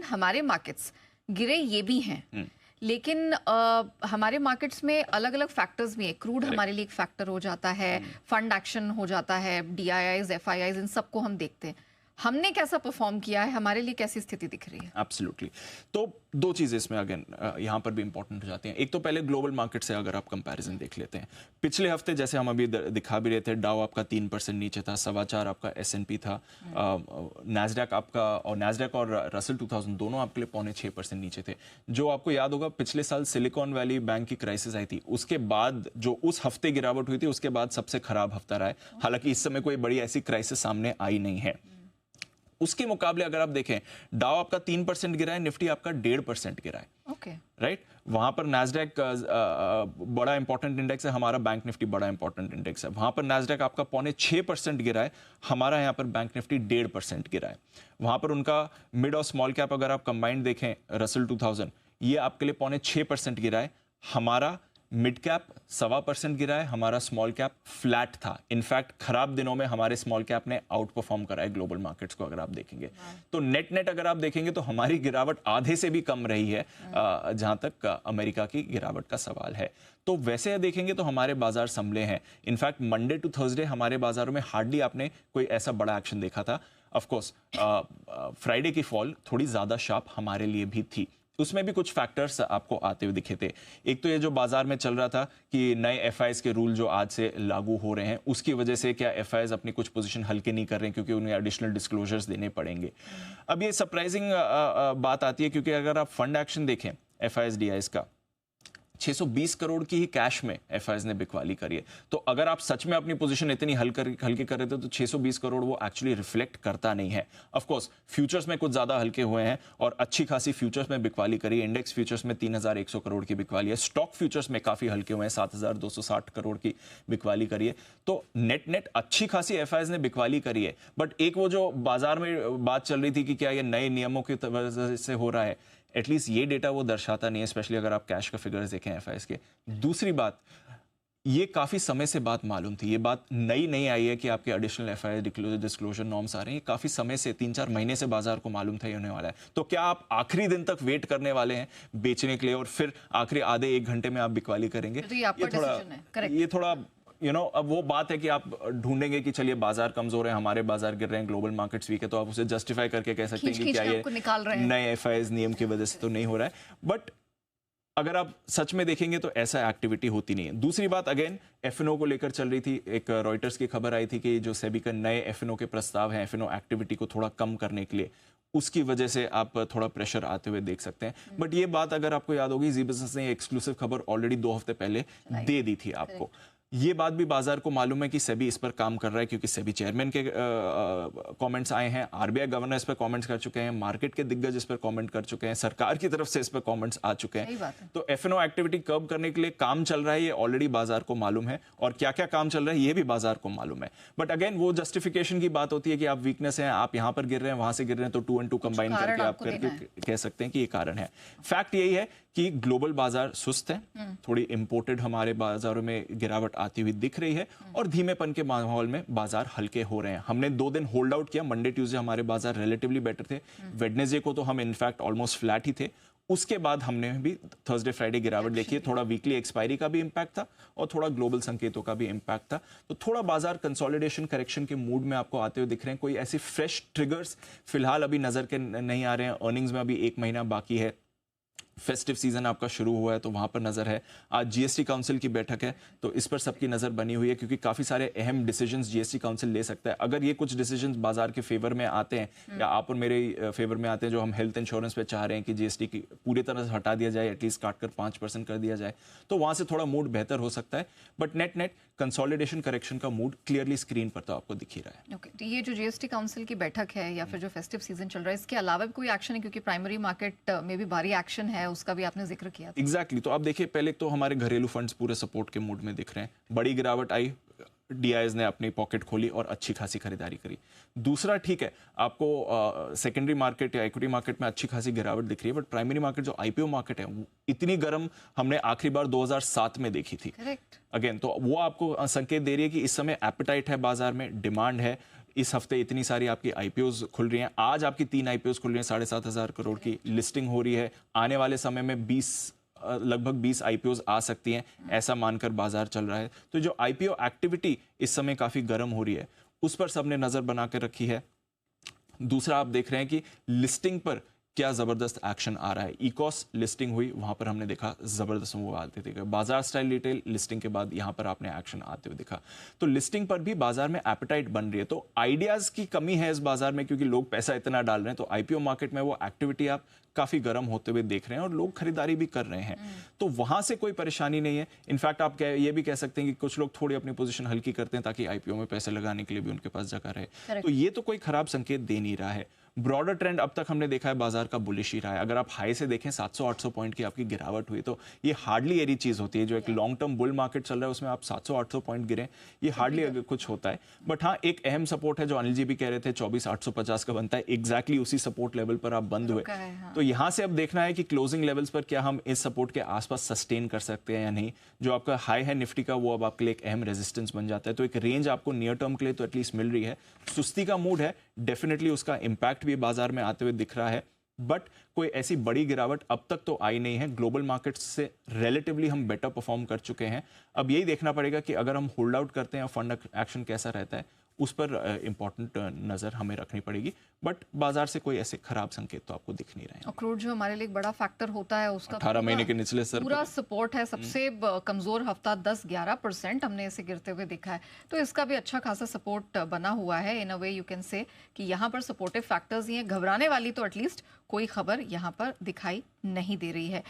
हमारे मार्केट्स गिरे ये भी हैं, लेकिन हमारे मार्केट्स में अलग अलग फैक्टर्स भी हैं। क्रूड हमारे लिए एक फैक्टर हो जाता है, फंड एक्शन हो जाता है, DIIs, FIIs, इन सबको हम देखते हैं। हमने कैसा परफॉर्म किया है, हमारे लिए कैसी स्थिति दिख रही है? एब्सोल्युटली। तो दो चीज़ें इसमें अगेन यहाँ पर भी इंपॉर्टेंट हो जाती हैं। एक तो पहले ग्लोबल मार्केट से अगर आप कंपैरिजन देख लेते हैं, पिछले हफ्ते जैसे हम अभी दिखा भी रहे थे, डाउ आपका 3% नीचे था, 4.25 आपका S&P था, नैस्डैक आपका और नैस्डैक और रसल 2000 दोनों आपके लिए 0.6% नीचे थे। जो आपको याद होगा पिछले साल सिलिकॉन वैली बैंक की क्राइसिस आई थी, उसके बाद जो उस हफ्ते गिरावट हुई थी, उसके बाद सबसे खराब हफ्ता रहा है। हालांकि इस समय कोई बड़ी ऐसी क्राइसिस सामने आई नहीं है। उसके मुकाबले अगर आप देखें, डाउ आपका 3% गिरा है, निफ्टी आपका 1.5% गिरा है। ओके, राइट, वहां पर नैस्डैक बड़ा इंपॉर्टेंट इंडेक्स है, हमारा बैंक निफ्टी बड़ा इंपॉर्टेंट इंडेक्स है। वहां पर नैस्डैक आपका 0.6% गिरा है, हमारा यहाँ पर बैंक निफ्टी 1.5% गिरा है। वहां पर उनका मिड और स्मॉल कैप अगर आप कंबाइंड देखें, रसल 2000 ये आपके लिए 0.6% गिरा है, हमारा मिड कैप 1.25% गिरा है, हमारा स्मॉल कैप फ्लैट था। इनफैक्ट खराब दिनों में हमारे स्मॉल कैप ने आउट परफॉर्म करा है ग्लोबल मार्केट्स को अगर आप देखेंगे। तो नेट नेट अगर आप देखेंगे तो हमारी गिरावट आधे से भी कम रही है जहां तक अमेरिका की गिरावट का सवाल है। तो वैसे देखेंगे तो हमारे बाजार संभले हैं। इनफैक्ट मंडे टू थर्सडे हमारे बाजारों में हार्डली आपने कोई ऐसा बड़ा एक्शन देखा था। ऑफकोर्स फ्राइडे की फॉल थोड़ी ज्यादा शार्प हमारे लिए भी थी, उसमें भी कुछ फैक्टर्स आपको आते हुए दिखे थे। एक तो ये जो बाजार में चल रहा था कि नए FIs के रूल जो आज से लागू हो रहे हैं, उसकी वजह से क्या FIs अपनी कुछ पोजीशन हल्के नहीं कर रहे हैं क्योंकि उन्हें एडिशनल डिस्क्लोजर्स देने पड़ेंगे। अब ये सरप्राइजिंग बात आती है क्योंकि अगर आप फंड एक्शन देखें FIs DIs का, 620 करोड़ की ही कैश में FIs ने बिकवाली करी है। तो अगर आप सच में अपनी पोजीशन इतनी हल्के कर रहे थे तो 620 करोड़ वो एक्चुअली रिफ्लेक्ट करता नहीं है। ऑफ कोर्स फ्यूचर्स में कुछ ज्यादा हल्के हुए हैं और अच्छी खासी फ्यूचर्स में बिकवाली करी है। इंडेक्स फ्यूचर्स में 3100 करोड़ की बिकवाली है, स्टॉक फ्यूचर्स में काफी हल्के हुए हैं, 7260 करोड़ की बिकवाली करी है। तो नेट नेट अच्छी खासी FIs ने बिकवाली करी है। बट एक वो जो बाजार में बात चल रही थी कि क्या ये नए नियमों की वजह से हो रहा है, एटलीस्ट ये डेटा वो दर्शाता नहीं है, स्पेशली अगर आप कैश का फिगर्स देखें FIs के। दूसरी बात, ये काफी समय से बात मालूम थी, ये बात नई नहीं आई है कि आपके एडिशनल FI डिस्क्लोजर नॉर्म्स आ रहे हैं। काफी समय से 3-4 महीने से बाजार को मालूम था ये होने वाला है। तो क्या आप आखिरी दिन तक वेट करने वाले हैं बेचने के लिए और फिर आखिरी आधे 1 घंटे में आप बिकवाली करेंगे? तो ये थोड़ा अब वो बात है कि आप ढूंढेंगे कि चलिए बाजार कमजोर है, हमारे बाजार गिर रहे हैं, ग्लोबल मार्केट्स वीक है, तो आप उसे जस्टिफाई करके कह सकते हैं कि क्या ये नए FIs नियम की वजह से तो नहीं हो रहा है। बट अगर आप सच में देखेंगे तो ऐसा एक्टिविटी होती नहीं है। दूसरी बात अगेन F&O को लेकर चल रही थी, एक रॉयटर्स की खबर आई थी कि जो सेबी का नए F&O के प्रस्ताव हैं F&O एक्टिविटी को थोड़ा कम करने के लिए, उसकी वजह से आप थोड़ा प्रेशर आते हुए देख सकते हैं। बट ये बात अगर आपको याद होगी, जी बिजनेस ने एक्सक्लूसिव खबर ऑलरेडी 2 हफ्ते पहले दे दी थी आपको। ये बात भी बाजार को मालूम है कि सेबी इस पर काम कर रहा है क्योंकि सेबी चेयरमैन के कमेंट्स आए हैं, RBI गवर्नर इस पर कमेंट्स कर चुके हैं, मार्केट के दिग्गज इस पर कमेंट कर चुके हैं, सरकार की तरफ से इस पर कमेंट्स आ चुके हैं। तो F&O एक्टिविटी कर्व करने के लिए काम चल रहा है, ये ऑलरेडी बाजार को मालूम है, और क्या क्या काम चल रहा है ये भी बाजार को मालूम है। बट अगेन वो जस्टिफिकेशन की बात होती है कि आप वीकनेस है, आप यहां पर गिर रहे हैं, वहां से गिर रहे हैं, तो 2 and 2 कंबाइन करके आप करके कह सकते हैं कि ये कारण है। फैक्ट यही है कि ग्लोबल बाजार सुस्त है, थोड़ी इंपोर्टेड हमारे बाजारों में गिरावट आती हुई दिख रही है और धीमेपन के माहौल में बाजार हल्के हो रहे हैं। हमने 2 दिन होल्ड आउट किया, मंडे ट्यूसडे हमारे बाजार रिलेटिवली बेटर थे, वेडनेसडे को तो हम इनफैक्ट ऑलमोस्ट फ्लैट ही थे। उसके बाद हमने भी थर्सडे फ्राइडे गिरावट देखी है। थोड़ा वीकली एक्सपायरी का भी इंपैक्ट था और थोड़ा ग्लोबल संकेतों का भी इंपैक्ट था। तो थोड़ा बाजार कंसोलिडेशन करेक्शन के मूड में आपको आते हुए दिख रहे हैं। कोई ऐसी फ्रेश ट्रिगर्स फिलहाल अभी नजर के नहीं आ रहे हैं। अर्निंग्स में अभी 1 महीना बाकी है, फेस्टिव सीजन आपका शुरू हुआ है तो वहां पर नजर है। आज GST काउंसिल की बैठक है तो इस पर सबकी नजर बनी हुई है क्योंकि काफी सारे अहम डिसीजंस GST काउंसिल ले सकता है। अगर ये कुछ डिसीजंस बाजार के फेवर में आते हैं या आप और मेरे फेवर में आते हैं, जो हम हेल्थ इंश्योरेंस पे चाह रहे हैं कि GST की पूरी तरह से हटा दिया जाए, एटलीस्ट काटकर 5% कर दिया जाए, तो वहां से थोड़ा मूड बेहतर हो सकता है। But net net consolidation correction का मूड क्लियरली स्क्रीन पर तो आपको दिख ही रहा है। ओके, तो ये जो GST काउंसिल की बैठक है या फिर जो फेस्टिव सीजन चल रहा है, इसके अलावा भी कोई एक्शन है? क्योंकि प्राइमरी मार्केट में भी भारी एक्शन है, उसका भी आपने जिक्र किया था। एग्जैक्टली, तो आप देखिए पहले तो हमारे घरेलू फंड्स पूरे सपोर्ट के मूड में दिख रहे हैं। बड़ी गिरावट आई, DIs ने अपनी पॉकेट खोली और अच्छी खासी खरीदारी करी। दूसरा, ठीक है आपको सेकेंडरी मार्केट या इक्विटी मार्केट में अच्छी खासी गिरावट दिख रही है, बट प्राइमरी मार्केट जो IPO मार्केट है इतनी गर्म हमने आखिरी बार 2007 में देखी थी। करेक्ट। अगेन तो वो आपको संकेत दे रही है कि इस समय एपेटाइट है बाजार में, डिमांड है। इस हफ्ते इतनी सारी आपकी आईपीओज खुल रही हैं, आज आपकी 3 आईपीओज खुल रही हैं, 7,500 करोड़ की लिस्टिंग हो रही है, आने वाले समय में लगभग 20 आईपीओज आ सकती हैं, ऐसा मानकर बाजार चल रहा है। तो जो आईपीओ एक्टिविटी इस समय काफी गर्म हो रही है, उस पर सबने नजर बना कर रखी है। दूसरा आप देख रहे हैं कि लिस्टिंग पर क्या जबरदस्त एक्शन आ रहा है। इकॉस लिस्टिंग हुई, वहां पर हमने देखा जबरदस्त मूव आते थे। बाजार स्टाइल रिटेल लिस्टिंग के बाद यहां पर आपने एक्शन आते हुए दिखा। तो लिस्टिंग पर भी बाजार में एपेटाइट बन रही है। तो आइडियाज की कमी है इस बाजार में, क्योंकि लोग पैसा इतना डाल रहे हैं। तो आईपीओ मार्केट में वो एक्टिविटी आप काफी गर्म होते हुए देख रहे हैं और लोग खरीदारी भी कर रहे हैं। तो वहां से कोई परेशानी नहीं है। इनफैक्ट आप ये भी कह सकते हैं कि कुछ लोग थोड़ी अपनी पोजीशन हल्की करते हैं ताकि आईपीओ में पैसे लगाने के लिए भी उनके पास जगह रहे। तो ये तो कोई खराब संकेत दे नहीं रहा है। ब्रॉडर ट्रेंड अब तक हमने देखा है बाजार का बुलिश ही रहा है। अगर आप हाई से देखें 700-800 पॉइंट की आपकी गिरावट हुई, तो ये हार्डली एरी चीज होती है। जो एक लॉन्ग टर्म बुल मार्केट चल रहा है उसमें आप 700-800 पॉइंट गिरे, ये हार्डली अगर कुछ होता है। बट हाँ, एक अहम सपोर्ट है जो अनिल जी भी कह रहे थे, 24,850 का बनता है, एग्जैक्टली उसी सपोर्ट लेवल पर आप बंद हुए। तो यहां से अब देखना है कि क्लोजिंग लेवल्स पर क्या हम इस सपोर्ट के आसपास सस्टेन कर सकते हैं या नहीं। जो आपका हाई है निफ्टी का, वो अब आपके लिए एक अहम रेजिस्टेंस बन जाता है। तो एक रेंज आपको नियर टर्म के लिए तो एटलीस्ट मिल रही है। सुस्ती का मूड है, डेफिनेटली उसका इंपैक्ट भी बाजार में आते हुए दिख रहा है। बट कोई ऐसी बड़ी गिरावट अब तक तो आई नहीं है। ग्लोबल मार्केट्स से रिलेटिवली हम बेटर परफॉर्म कर चुके हैं। अब यही देखना पड़ेगा कि अगर हम होल्ड आउट करते हैं, फंड एक्शन कैसा रहता है, उस पर इंपॉर्टेंट नजर हमें रखनी पड़ेगी। बट बाजार से कोई ऐसे खराब संकेत तो आपको दिख नहीं रहे हैं। और क्रूड जो हमारे लिए एक बड़ा फैक्टर होता है, उसका 18 महीने के निचले स्तर पूरा सपोर्ट है। सबसे कमजोर हफ्ता 10-11% हमने इसे गिरते हुए देखा है। तो इसका भी अच्छा खासा सपोर्ट बना हुआ है। इन अ वे यू कैन से कि यहाँ पर सपोर्टिव फैक्टर्स ही हैं। घबराने वाली तो एटलीस्ट कोई खबर यहाँ पर दिखाई नहीं दे रही है।